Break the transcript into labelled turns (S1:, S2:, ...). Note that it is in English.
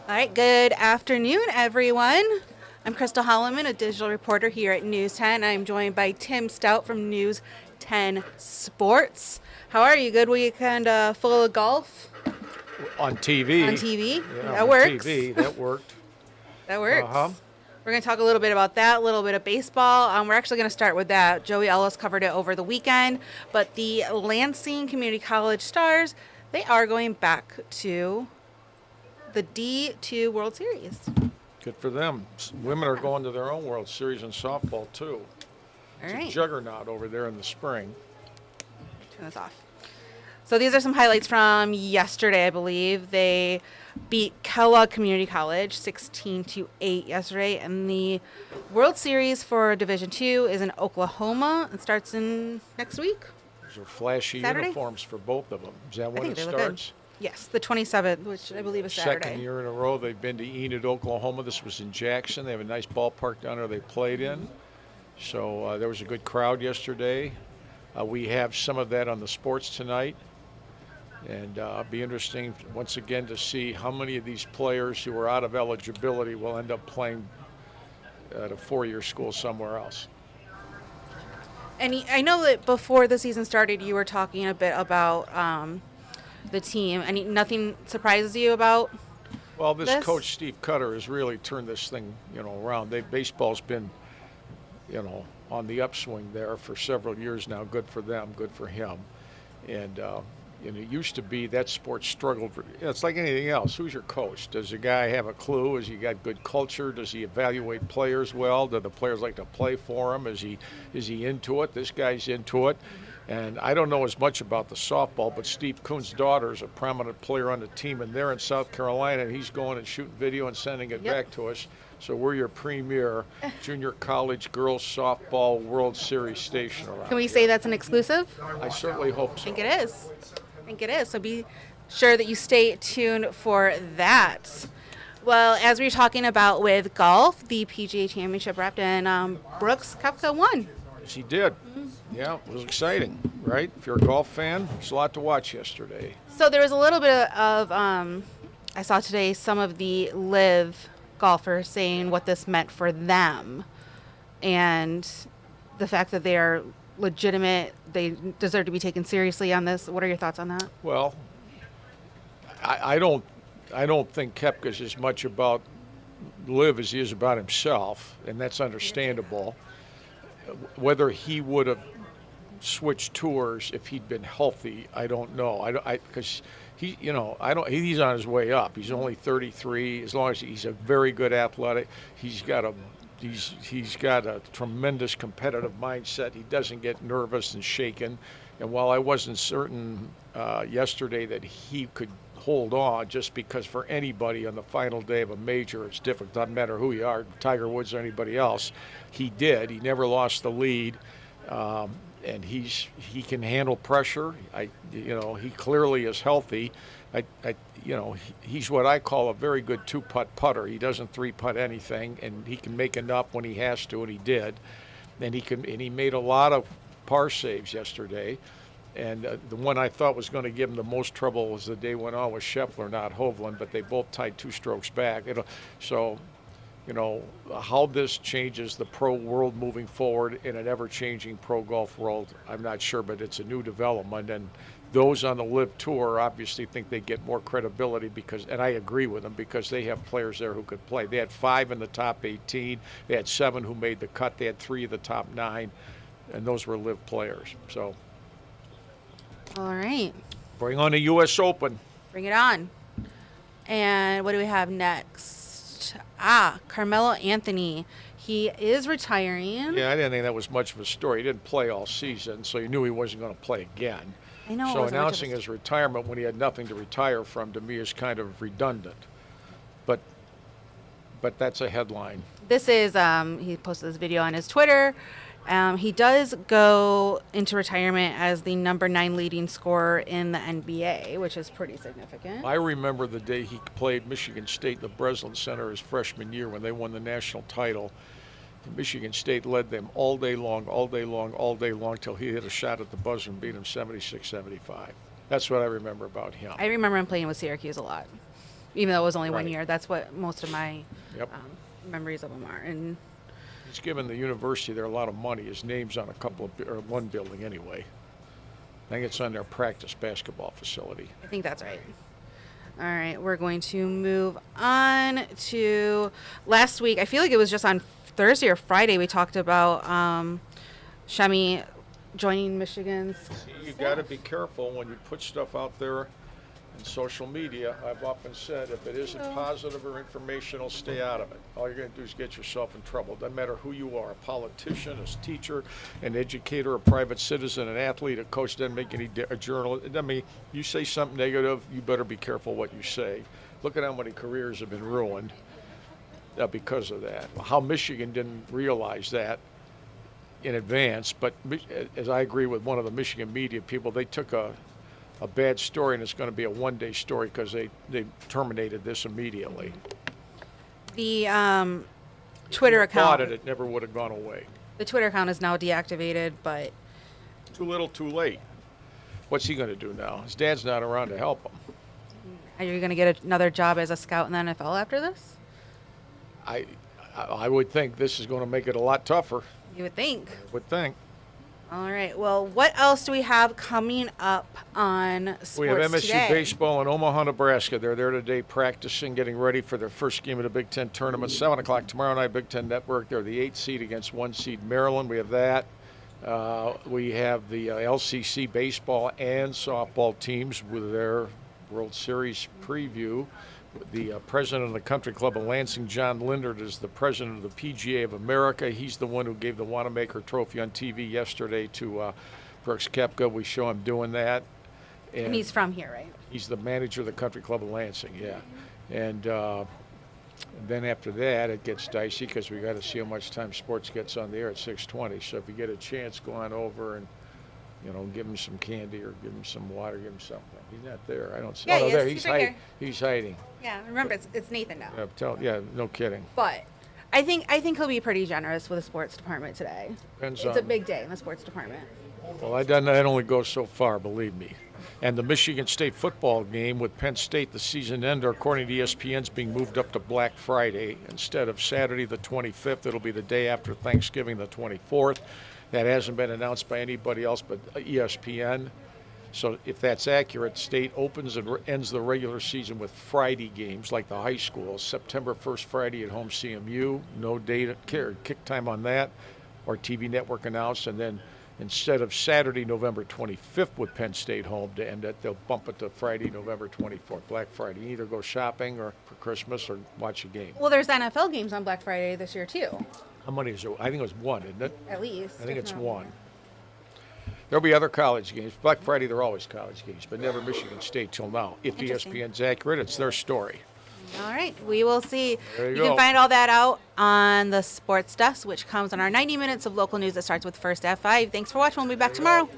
S1: All right, good afternoon, everyone. I'm Crystal Holloman, a digital reporter here at News 10. I'm joined by Tim Staudt from News 10 Sports. How are you? Good weekend full of golf
S2: On
S1: on
S2: TV.
S1: TV?
S2: Yeah,
S1: That
S2: on
S1: works.
S2: TV. That worked.
S1: That
S2: Uh-huh.
S1: works. We're going to talk a little bit about that, a little bit of baseball. We're actually going to start with that. Joey Ellis covered it over the weekend, but the Lansing Community College Stars, they are going back to the DII World Series.
S2: Good for them. Women are going to their own World Series in softball, too.
S1: All
S2: It's a
S1: right.
S2: juggernaut over there in the spring.
S1: Turn this off. So these are some highlights from yesterday, I believe. They beat Kellogg Community College 16-8 yesterday, and the World Series for Division II is in Oklahoma. It starts in next week.
S2: Those are flashy
S1: Saturday?
S2: uniforms for both of them. Is that
S1: I
S2: when
S1: think
S2: it
S1: they look good.
S2: starts?
S1: Yes, the 27th, which I believe is Saturday.
S2: Second year in a row they've been to Enid, Oklahoma. This was in Jackson. They have a nice ballpark down there they played in. So there was a good crowd yesterday. We have some of that on the sports tonight. And it'll be interesting once again to see how many of these players who are out of eligibility will end up playing at a four-year school somewhere else.
S1: And I know that before the season started, you were talking a bit about the team. Nothing surprises you about?
S2: Well, this
S1: This-
S2: coach Steve Cutter has really turned this thing, around. Baseball's been, on the upswing there for several years now. Good for them, good for him. And it used to be that sport struggled. It's like anything else. Who's your coach? Does the guy have a clue? Has he got good culture? Does he evaluate players well? Do the players like to play for him? Is he into it? This guy's into it. And I don't know as much about the softball, but Steve Kuhn's daughter is a prominent player on the team, and they're in South Carolina, and he's going and shooting video and sending it back to us. So we're your premier junior college girls softball World Series station around
S1: Can we
S2: here.
S1: say that's an exclusive?
S2: I certainly hope
S1: I
S2: so.
S1: think it is. So be sure that you stay tuned for that. Well, as we were talking about with golf, the PGA Championship wrapped and Brooks Koepka won.
S2: Yes, he did. Yeah, it was exciting, right? If you're a golf fan, there's a lot to watch yesterday.
S1: So there was a little bit of, I saw today some of the live golfers saying what this meant for them and the fact that they are legitimate, they deserve to be taken seriously on this. What are your thoughts on that?
S2: Well, I don't think Koepka's as much about live as he is about himself, and that's understandable. Whether he would have switched tours if he'd been healthy, I don't know. Because he's on his way up. He's only 33. As long as he's a very good athletic, he's got a tremendous competitive mindset. He doesn't get nervous and shaken. And while I wasn't certain yesterday that he could hold on, just because for anybody on the final day of a major, it's difficult. Doesn't matter who you are, Tiger Woods or anybody else. He did. He never lost the lead, and he can handle pressure. He clearly is healthy. He's what I call a very good two-putt putter. He doesn't three-putt anything, and he can make enough when he has to, and he did. And he made a lot of par saves yesterday. And the one I thought was going to give him the most trouble as the day went on was Scheffler, not Hovland, but they both tied 2 strokes back. How this changes the pro world moving forward in an ever-changing pro golf world, I'm not sure, but it's a new development. And those on the LIV Tour obviously think they get more credibility and I agree with them, because they have players there who could play. They had 5 in the top 18. They had 7 who made the cut. They had 3 of the top 9, and those were LIV players. So
S1: All right.
S2: bring on the U.S. Open.
S1: Bring it on. And what do we have next? Carmelo Anthony. He is retiring.
S2: Yeah, I didn't think that was much of a story. He didn't play all season, so you knew he wasn't going to play again.
S1: I know.
S2: So announcing his retirement when he had nothing to retire from, to me, is kind of redundant. But that's a headline.
S1: This is, he posted this video on his Twitter. He does go into retirement as the number 9 leading scorer in the NBA, which is pretty significant.
S2: I remember the day he played Michigan State in the Breslin Center his freshman year when they won the national title. Michigan State led them all day long, till he hit a shot at the buzzer and beat them 76-75. That's what I remember about him.
S1: I remember him playing with Syracuse a lot. even though it was only one
S2: Right.
S1: year. That's what most of my
S2: Yep.
S1: memories of him are. And
S2: He's given the university there a lot of money. His name's on a couple of, or one building anyway. I think it's on their practice basketball facility.
S1: I think that's right. All right, we're going to move on to last week. I feel like it was just on Thursday or Friday we talked about Shemi joining Michigan's.
S2: You got to be careful when you put stuff out there in social media. I've often said if it isn't positive or informational, stay out of it. All you're going to do is get yourself in trouble. Doesn't matter who you are, a politician, a teacher, an educator, a private citizen, an athlete, a coach, doesn't make a journalist. I mean, you say something negative, you better be careful what you say. Look at how many careers have been ruined because of that. How Michigan didn't realize that in advance, but as I agree with one of the Michigan media people, they took a bad story and it's going to be a one-day story because they terminated this immediately.
S1: The Twitter account.
S2: It never would have gone away.
S1: The Twitter account is now deactivated, but
S2: Too little, too late. What's he going to do now? His dad's not around to help him.
S1: are you going to get another job as a scout in the NFL after this?
S2: I would think this is going to make it a lot tougher.
S1: You would think.
S2: I would think.
S1: All right. Well, what else do we have coming up on Sports
S2: We have MSU
S1: Today?
S2: baseball in Omaha, Nebraska. They're there today practicing, getting ready for their first game of the Big Ten tournament. 7 o'clock tomorrow night, Big Ten Network. They're the 8th seed against 1 seed Maryland. We have that. We have the LCC baseball and softball teams with their World Series preview. The president of the country club of Lansing, John Lindert, is the president of the PGA of America. He's the one who gave the Wanamaker Trophy on TV yesterday to Brooks Koepka. We show him doing that.
S1: And he's from here, right?
S2: He's the manager of the country club of Lansing, yeah. And then after that, it gets dicey because we got to see how much time sports gets on the air at 6:20. So if you get a chance, go on over and, give him some candy or give him some water, give him something. He's not there. I don't see.
S1: Yeah,
S2: Oh, no,
S1: he
S2: there.
S1: is.
S2: He's
S1: He's right
S2: hiding.
S1: here.
S2: He's hiding.
S1: Yeah. Remember, it's Nathan now.
S2: Yeah, no kidding.
S1: But I think he'll be pretty generous with the sports department today.
S2: Depends
S1: It's a
S2: on-
S1: big day in the sports department.
S2: Well, that only goes so far, believe me. And the Michigan State football game with Penn State, the season ender, according to ESPN, is being moved up to Black Friday. Instead of Saturday the 25th, it'll be the day after Thanksgiving, the 24th. That hasn't been announced by anybody else but ESPN. So if that's accurate, State opens and ends the regular season with Friday games like the high schools. September 1st Friday at home CMU, no date, kick time on that, or TV network announced. And then instead of Saturday, November 25th with Penn State home to end it, they'll bump it to Friday, November 24th, Black Friday. You either go shopping or for Christmas or watch a game.
S1: Well, there's NFL games on Black Friday this year too.
S2: How many is there? I think it was one, isn't it?
S1: At least.
S2: I think
S1: if
S2: it's
S1: not
S2: one.
S1: more.
S2: There'll be other college games. Black Friday, they're always college games, but never Michigan State till now. If
S1: Interesting.
S2: ESPN's accurate, it's their story.
S1: All right, we will see.
S2: There you
S1: can
S2: go.
S1: find all that out on the Sports Desk, which comes on our 90 minutes of local news that starts with First at 5. Thanks for watching. We'll be back tomorrow.